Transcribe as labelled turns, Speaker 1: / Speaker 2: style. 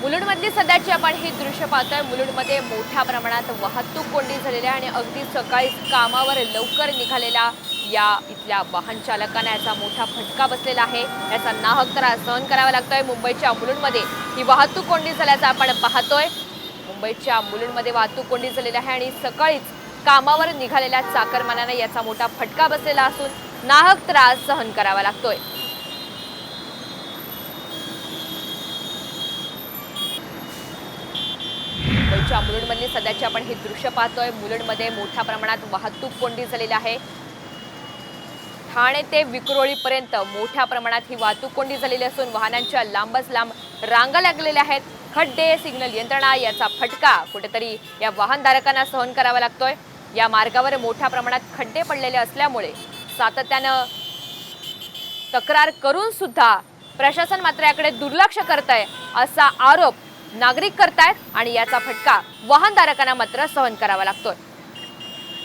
Speaker 1: मुलुंडमधली सध्याची आपण ही दृश्य पाहतोय। मुलुंडमध्ये मोठ्या प्रमाणात वाहतूक कोंडी झालेली आहे आणि अगदी सकाळी कामावर लवकर निघालेल्या या इथल्या वाहन चालकांना याचा मोठा फटका बसलेला आहे। याचा नाहक त्रास सहन करावा लागतोय। मुंबईच्या मुलुंडमध्ये ही वाहतूक कोंडी झाल्याचं आपण पाहतोय। मुंबईच्या मुलुंडमध्ये वाहतूक कोंडी झालेली आहे आणि सकाळीच कामावर निघालेल्या चाकरमान्यांना याचा मोठा फटका बसलेला असून नाहक त्रास सहन करावा लागतोय। मुंबईच्या मुलुंडमधली सध्याची आपण हे दृश्य पाहतोय। मुलुंडमध्ये मोठ्या प्रमाणात वाहतूक कोंडी झालेली आहे। ठाणे ते विक्रोळीपर्यंत मोठ्या प्रमाणात ही वाहतूक कोंडी झालेली असून वाहनांच्या लांबच लांब रांगा लागलेल्या आहेत। खड्डे, सिग्नल यंत्रणा याचा फटका कुठेतरी या वाहनधारकांना सहन करावा लागतोय। या मार्गावर मोठ्या प्रमाणात खड्डे पडलेले असल्यामुळे सातत्यानं तक्रार करून सुद्धा प्रशासन मात्र याकडे दुर्लक्ष करतंय असा आरोप नागरिक करतायत आणि याचा फटका वाहनधारकांना मात्र सहन करावा लागतोय।